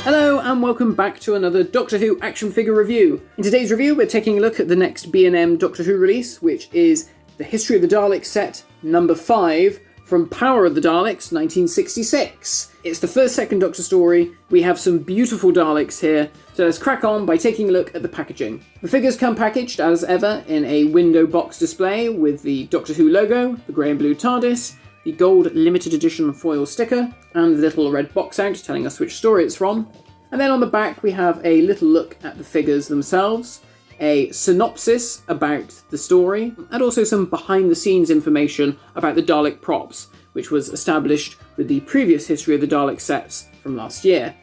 Hello and welcome back to another Doctor Who action figure review. In today's review we're taking a look at the next B&M Doctor Who release, which is the History of the Daleks set number 5 from Power of the Daleks 1966. It's the first Second Doctor story. We have some beautiful Daleks here, so let's crack on by taking a look at the packaging. The figures come packaged as ever in a window box display with the Doctor Who logo, the grey and blue TARDIS, the gold limited edition foil sticker, and the little red box out telling us which story it's from. And then on the back we have a little look at the figures themselves, a synopsis about the story, and also some behind the scenes information about the Dalek props, which was established with the previous History of the Dalek sets from last year.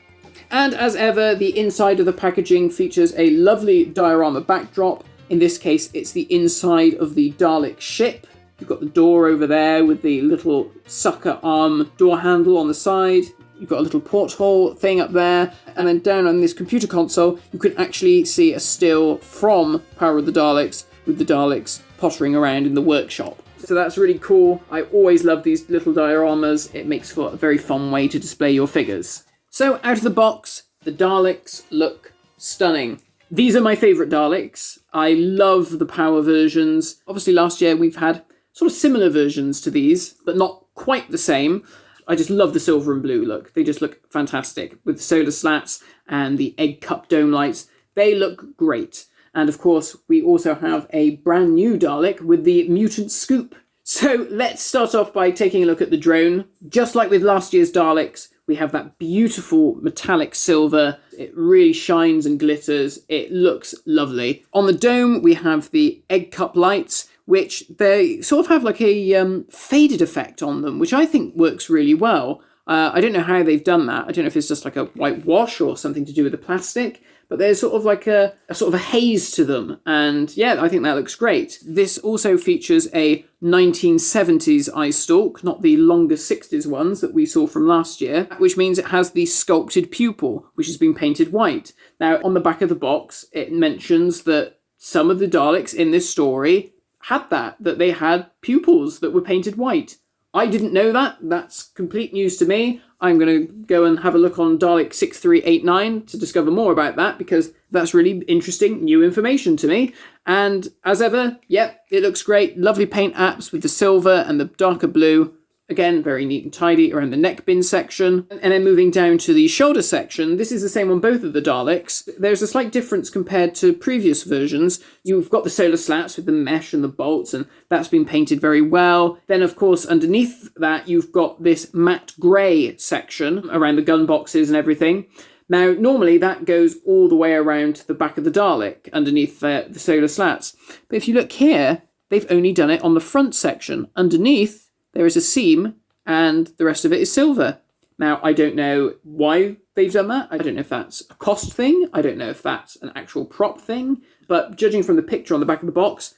And as ever, the inside of the packaging features a lovely diorama backdrop. In this case, it's the inside of the Dalek ship. You've got the door over there with the little sucker arm door handle on the side. You've got a little porthole thing up there. And then down on this computer console, you can actually see a still from Power of the Daleks with the Daleks pottering around in the workshop. So that's really cool. I always love these little dioramas. It makes for a very fun way to display your figures. So out of the box, the Daleks look stunning. These are my favourite Daleks. I love the Power versions. Obviously last year we've had sort of similar versions to these, but not quite the same. I just love the silver and blue look. They just look fantastic with the solar slats and the egg cup dome lights. They look great. And of course, we also have a brand new Dalek with the mutant scoop. So let's start off by taking a look at the drone. Just like with last year's Daleks, we have that beautiful metallic silver. It really shines and glitters. It looks lovely. On the dome, we have the egg cup lights, which they sort of have like a faded effect on them, which I think works really well. I don't know how they've done that. I don't know if it's just like a whitewash or something to do with the plastic, but there's sort of like a sort of a haze to them. And yeah, I think that looks great. This also features a 1970s eye stalk, not the longer 60s ones that we saw from last year, which means it has the sculpted pupil, which has been painted white. Now, on the back of the box, it mentions that some of the Daleks in this story had that they had pupils that were painted white. I didn't know that. That's complete news to me. I'm going to go and have a look on Dalek 6389 to discover more about that, because that's really interesting new information to me. And as ever, yep, it looks great. Lovely paint apps with the silver and the darker blue. Again, very neat and tidy around the neck bin section. And then moving down to the shoulder section, this is the same on both of the Daleks. There's a slight difference compared to previous versions. You've got the solar slats with the mesh and the bolts, and that's been painted very well. Then, of course, underneath that, you've got this matte grey section around the gun boxes and everything. Now, normally that goes all the way around to the back of the Dalek underneath the solar slats. But if you look here, they've only done it on the front section. Underneath, there is a seam, and the rest of it is silver. Now, I don't know why they've done that. I don't know if that's a cost thing. I don't know if that's an actual prop thing. But judging from the picture on the back of the box,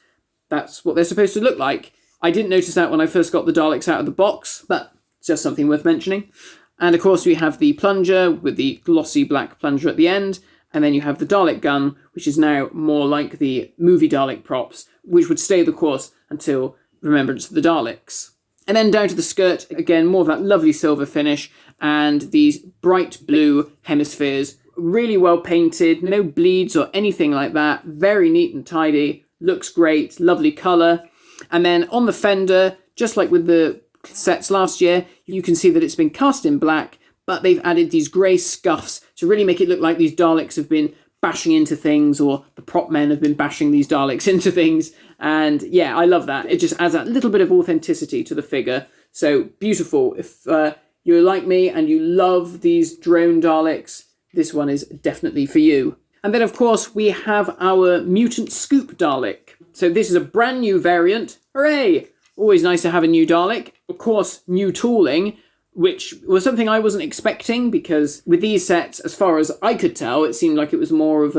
that's what they're supposed to look like. I didn't notice that when I first got the Daleks out of the box, but it's just something worth mentioning. And of course, we have the plunger with the glossy black plunger at the end. And then you have the Dalek gun, which is now more like the movie Dalek props, which would stay the course until Remembrance of the Daleks. And then down to the skirt, again, more of that lovely silver finish and these bright blue hemispheres. Really well painted, no bleeds or anything like that. Very neat and tidy, looks great, lovely colour. And then on the fender, just like with the sets last year, you can see that it's been cast in black, but they've added these grey scuffs to really make it look like these Daleks have been bashing into things, or the prop men have been bashing these Daleks into things. And yeah, I love that. It just adds that little bit of authenticity to the figure. So beautiful. If you're like me and you love these drone Daleks, this one is definitely for you. And then of course we have our mutant scoop Dalek. So this is a brand new variant. Hooray! Always nice to have a new Dalek. Of course, new tooling, which was something I wasn't expecting, because with these sets, as far as I could tell, it seemed like it was more of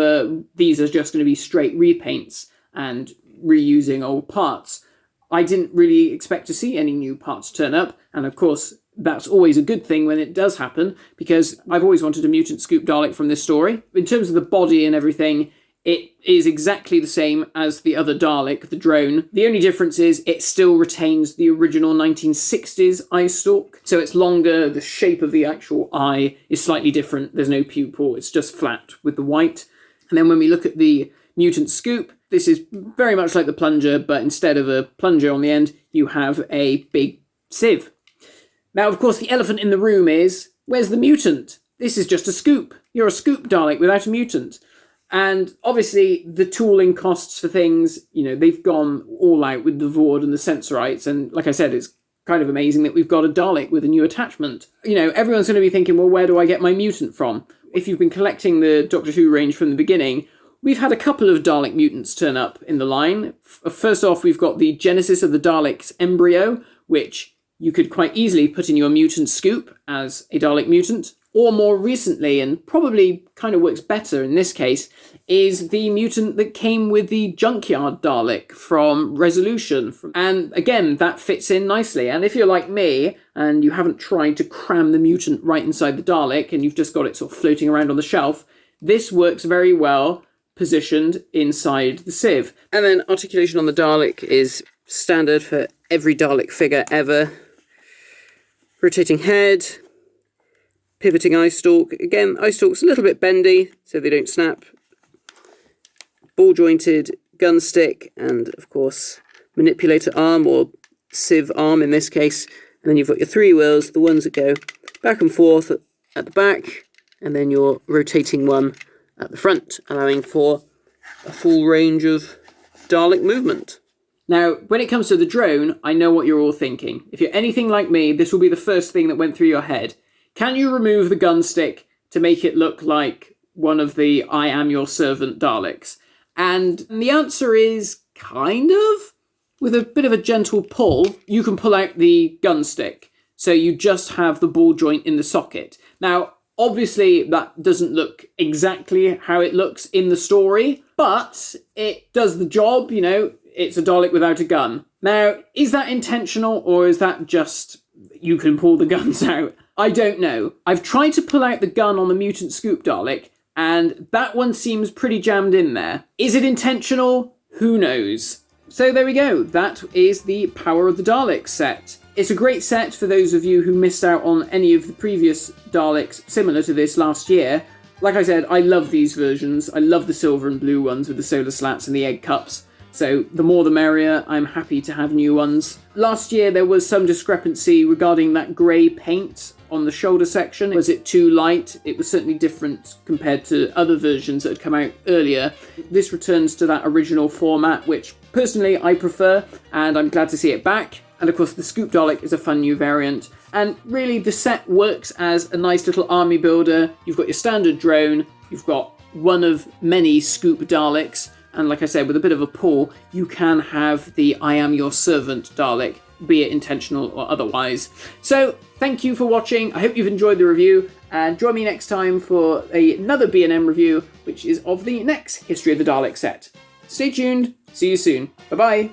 these are just going to be straight repaints and reusing old parts. I didn't really expect to see any new parts turn up, and of course, that's always a good thing when it does happen, because I've always wanted a mutant scoop Dalek from this story. In terms of the body and everything, It is exactly the same as the other Dalek, the drone. The only difference is it still retains the original 1960s eye stalk. So it's longer, the shape of the actual eye is slightly different. There's no pupil, it's just flat with the white. And then when we look at the Mutant scoop, this is very much like the plunger, but instead of a plunger on the end, you have a big sieve. Now, of course, the elephant in the room is, where's the mutant? This is just a scoop. You're a scoop Dalek without a mutant. And obviously, the tooling costs for things, they've gone all out with the Vord and the Sensorites. And like I said, it's kind of amazing that we've got a Dalek with a new attachment. Everyone's going to be thinking, well, where do I get my mutant from? If you've been collecting the Doctor Who range from the beginning, we've had a couple of Dalek mutants turn up in the line. First off, we've got the Genesis of the Daleks embryo, which you could quite easily put in your mutant scoop as a Dalek mutant. Or more recently, and probably kind of works better in this case, is the mutant that came with the Junkyard Dalek from Resolution. And again, that fits in nicely. And if you're like me, and you haven't tried to cram the mutant right inside the Dalek, and you've just got it sort of floating around on the shelf, this works very well positioned inside the sieve. And then articulation on the Dalek is standard for every Dalek figure ever. Rotating head, pivoting eye stalk. Again, eye stalk's a little bit bendy, so they don't snap. Ball jointed gun stick, and of course, manipulator arm, or sieve arm in this case. And then you've got your three wheels, the ones that go back and forth at the back, and then your rotating one at the front, allowing for a full range of Dalek movement. Now, when it comes to the drone, I know what you're all thinking. If you're anything like me, this will be the first thing that went through your head. Can you remove the gun stick to make it look like one of the I Am Your Servant Daleks? And the answer is kind of. With a bit of a gentle pull, you can pull out the gun stick. So you just have the ball joint in the socket. Now, obviously, that doesn't look exactly how it looks in the story, but it does the job, it's a Dalek without a gun. Now, is that intentional, or is that just you can pull the guns out? I don't know. I've tried to pull out the gun on the Mutant Scoop Dalek, and that one seems pretty jammed in there. Is it intentional? Who knows? So there we go. That is the Power of the Daleks set. It's a great set for those of you who missed out on any of the previous Daleks similar to this last year. Like I said, I love these versions. I love the silver and blue ones with the solar slats and the egg cups. So the more the merrier. I'm happy to have new ones. Last year there was some discrepancy regarding that grey paint on the shoulder section. Was it too light? It was certainly different compared to other versions that had come out earlier. This returns to that original format, which personally I prefer, and I'm glad to see it back. And of course the Scoop Dalek is a fun new variant. And really the set works as a nice little army builder. You've got your standard drone, you've got one of many Scoop Daleks, and like I said, with a bit of a pull, you can have the I Am Your Servant Dalek, be it intentional or otherwise. So, thank you for watching. I hope you've enjoyed the review, and join me next time for another B&M review, which is of the next History of the Dalek set. Stay tuned. See you soon. Bye-bye.